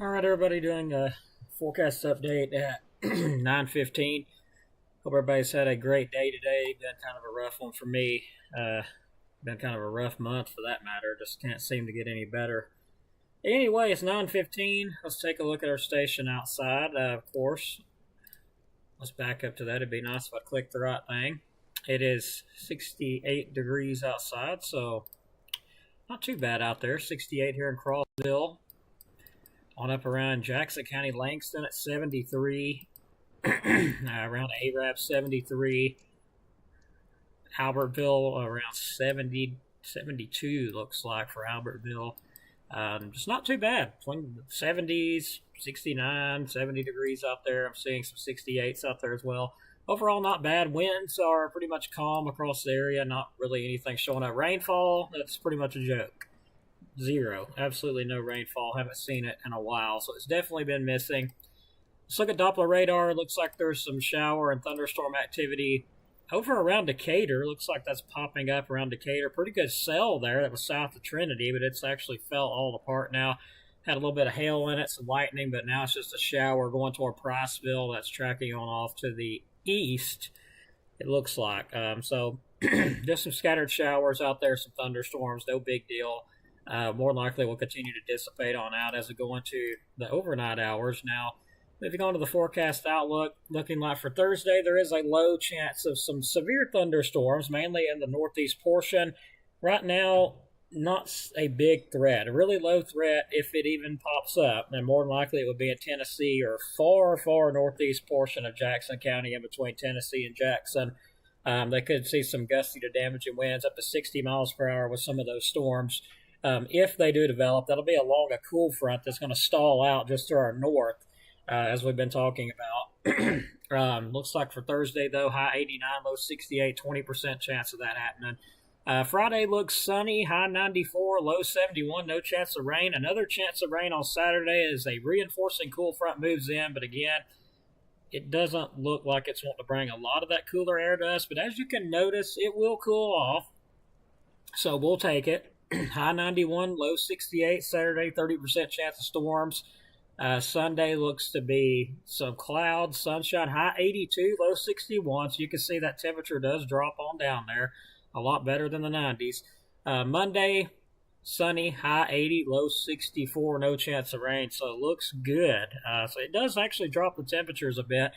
All right, everybody, doing a forecast update at 9:15. Hope everybody's had a great day today. Been kind of a rough one for me. Uh, Been kind of a rough month for that matter. Just can't seem to get any better. Anyway, it's 9:15. Let's take a look at our station outside. Of course, let's back up to that. It'd be nice if I clicked the right thing. It is 68 degrees outside, so not too bad out there. 68 here in Crossville. On up around Jackson County, Langston at 73. Around Arab, 73. Albertville around 70, 72 looks like for Albertville. Just not too bad. Between the 70s, 69, 70 degrees out there. I'm seeing some 68s out there as well. Overall, not bad. Winds are pretty much calm across the area. Not really anything showing up. Rainfall, that's pretty much a joke. Zero. Absolutely no rainfall. Haven't seen it in a while, so it's definitely been missing. Let's look at Doppler radar. Looks like there's some shower and thunderstorm activity over around Decatur. Looks like that's popping up around Decatur. Pretty good cell there. That was south of Trinity, but it's actually fell all apart now. Had a little bit of hail in it, some lightning, but now it's just a shower going toward Priceville. That's tracking on off to the east, it looks like. So just some scattered showers out there, some thunderstorms, no big deal. More than likely will continue to dissipate on out as we go into the overnight hours. Now, moving on to the forecast outlook, looking like for Thursday, there is a low chance of some severe thunderstorms, mainly in the northeast portion. Right now, not a big threat, a really low threat if it even pops up, and more than likely it would be in Tennessee or far northeast portion of Jackson County in between Tennessee and Jackson. They could see some gusty to damaging winds up to 60 miles per hour with some of those storms. If they do develop, that'll be along a cool front that's going to stall out just to our north, as we've been talking about. Looks like for Thursday, though, high 89, low 68, 20% chance of that happening. Friday looks sunny, high 94, low 71, no chance of rain. Another chance of rain on Saturday as a reinforcing cool front moves in, but again, it doesn't look like it's wanting to bring a lot of that cooler air to us, but as you can notice, it will cool off, so we'll take it. High 91, low 68. Saturday, 30% chance of storms. Sunday looks to be some clouds, sunshine. High 82, low 61. So you can see that temperature does drop on down there. A lot better than the 90s. Monday, sunny, high 80, low 64. No chance of rain. So it looks good. So it does actually drop the temperatures a bit.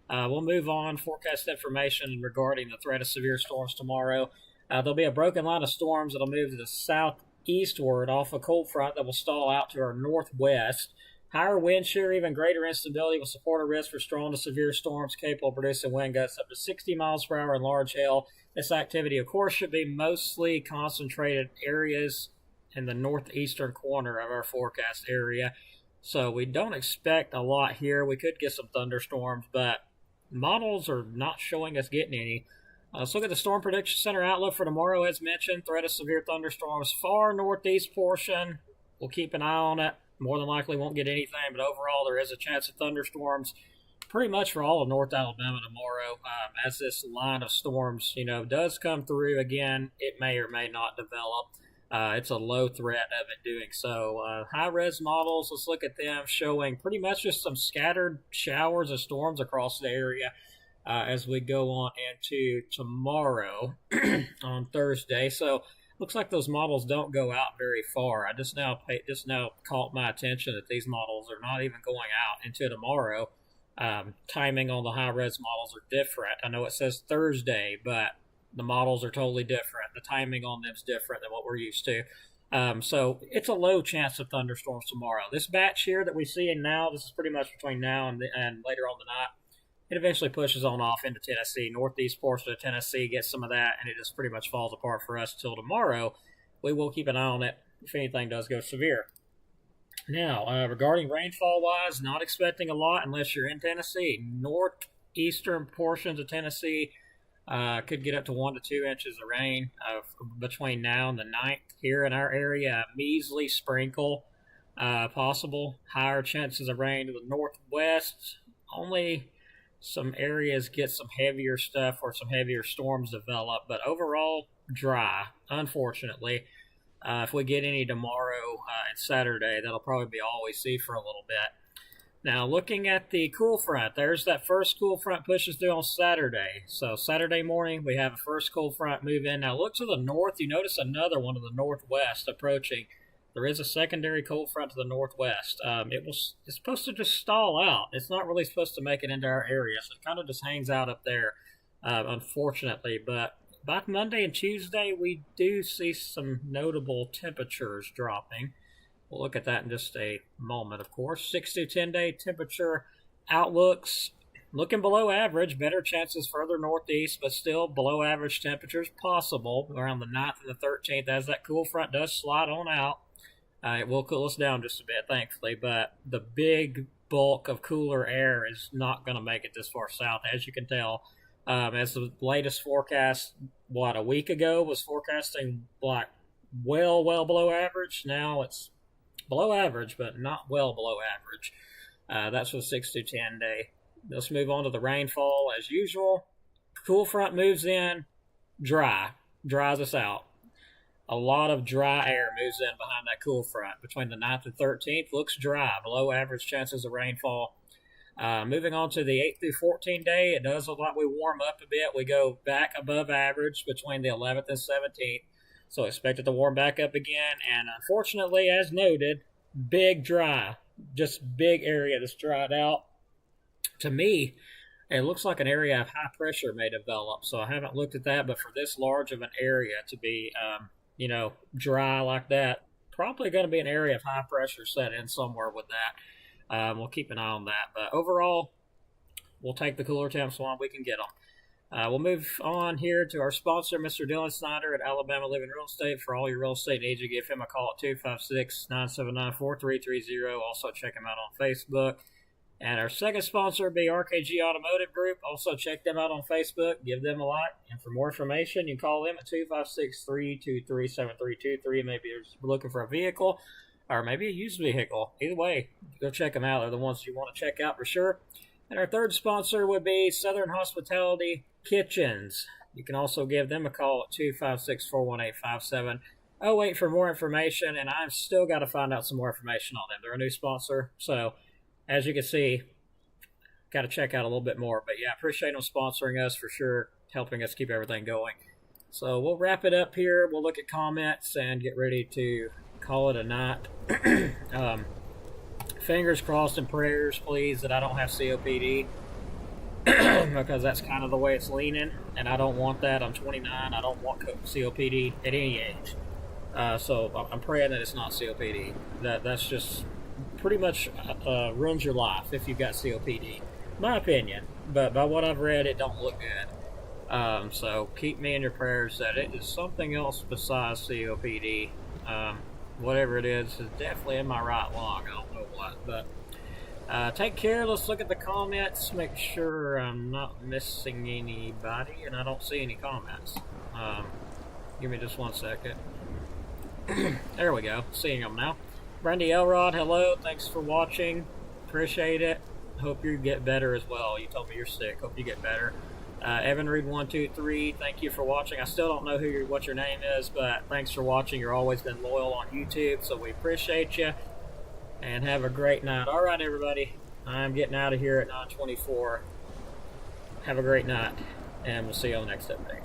We'll move on. Forecast information regarding the threat of severe storms tomorrow. There'll be a broken line of storms that'll move to the southeastward off a cold front that will stall out to our northwest. Higher wind shear, even greater instability will support a risk for strong to severe storms capable of producing wind gusts up to 60 miles per hour and large hail. This activity, of course, should be mostly concentrated areas in the northeastern corner of our forecast area. So we don't expect a lot here. We could get some thunderstorms, but models are not showing us getting any. Let's look at the Storm Prediction Center outlook for tomorrow. As mentioned, threat of severe thunderstorms far northeast portion. We'll keep an eye on it. More than likely won't get anything, but overall there is a chance of thunderstorms pretty much for all of North Alabama tomorrow. As this line of storms, does come through again, it may or may not develop. It's a low threat of it doing so. High-res models, let's look at them showing pretty much just some scattered showers of storms across the area. As we go on into tomorrow on Thursday. So looks like those models don't go out very far. I just now caught my attention that these models are not even going out into tomorrow. Timing on the high-res models are different. I know it says Thursday, but the models are totally different. The timing on them is different than what we're used to. So it's a low chance of thunderstorms tomorrow. This batch here that we see now, this is pretty much between now and later on tonight. It eventually pushes on off into Tennessee. Northeast portion of Tennessee gets some of that, and it just pretty much falls apart for us till tomorrow. We will keep an eye on it if anything does go severe. Now, regarding rainfall-wise, not expecting a lot unless you're in Tennessee. Northeastern portions of Tennessee could get up to 1 to 2 inches of rain between now and the 9th. Here in our area, a measly sprinkle possible. Higher chances of rain to the northwest. Only some areas get some heavier stuff or some heavier storms develop, but overall dry, unfortunately. If we get any tomorrow and Saturday, that'll probably be all we see for a little bit. Now, looking at the cool front, there's that first cool front pushes through on Saturday. So Saturday morning, we have a first cool front move in. Now, look to the north. You notice another one to the northwest approaching. There is a secondary cold front to the northwest. It's supposed to just stall out. It's not really supposed to make it into our area, so it kind of just hangs out up there, unfortunately. But by Monday and Tuesday, we do see some notable temperatures dropping. We'll look at that in just a moment, of course. 6 to 10-day temperature outlooks looking below average. Better chances further northeast, but still below average temperatures possible around the 9th and the 13th as that cool front does slide on out. It will cool us down just a bit, thankfully, but the big bulk of cooler air is not going to make it this far south, as you can tell. As the latest forecast, a week ago was forecasting like well below average. Now it's below average, but not well below average. That's for 6 to 10 day. Let's move on to the rainfall as usual. Cool front moves in, dries us out. A lot of dry air moves in behind that cool front. Between the 9th and 13th, looks dry, below average chances of rainfall. Moving on to the 8 through 14 day, it does look like we warm up a bit. We go back above average between the 11th and 17th. So expect it to warm back up again. And unfortunately, as noted, big dry. Just big area that's dried out. To me, it looks like an area of high pressure may develop. So I haven't looked at that, but for this large of an area to be, dry like that, probably going to be an area of high pressure set in somewhere with that. We'll keep an eye on that. But overall, we'll take the cooler temps while we can get them. We'll move on here to our sponsor, Mr. Dylan Snyder at Alabama Living Real Estate. For all your real estate needs, you give him a call at 256-979-4330. Also, check him out on Facebook. And our second sponsor will be RKG Automotive Group. Also, check them out on Facebook. Give them a like. And for more information, you can call them at 256-323-7323. Maybe you're looking for a vehicle or maybe a used vehicle. Either way, go check them out. They're the ones you want to check out for sure. And our third sponsor would be Southern Hospitality Kitchens. You can also give them a call at 256-418-5708 for more information. And I've still got to find out some more information on them. They're a new sponsor. So, as you can see, got to check out a little bit more. But yeah, appreciate them sponsoring us for sure, helping us keep everything going. So we'll wrap it up here. We'll look at comments and get ready to call it a night. Fingers crossed and prayers, please, that I don't have COPD. Because that's kind of the way it's leaning, and I don't want that. I'm 29. I don't want COPD at any age. So I'm praying that it's not COPD. That's just pretty much ruins your life if you've got COPD. My opinion. But by what I've read, it don't look good. So keep me in your prayers that it is something else besides COPD. Whatever it is definitely in my right lung. I don't know what, but take care. Let's look at the comments. Make sure I'm not missing anybody, and I don't see any comments. Give me just 1 second. There we go. Seeing them now. Brandy Elrod, hello. Thanks for watching. Appreciate it. Hope you get better as well. You told me you're sick. Hope you get better. Evan Reed 123, thank you for watching. I still don't know what your name is, but thanks for watching. You're always been loyal on YouTube, so we appreciate you. And have a great night. All right, everybody. I'm getting out of here at 9:24. Have a great night, and we'll see you on the next update.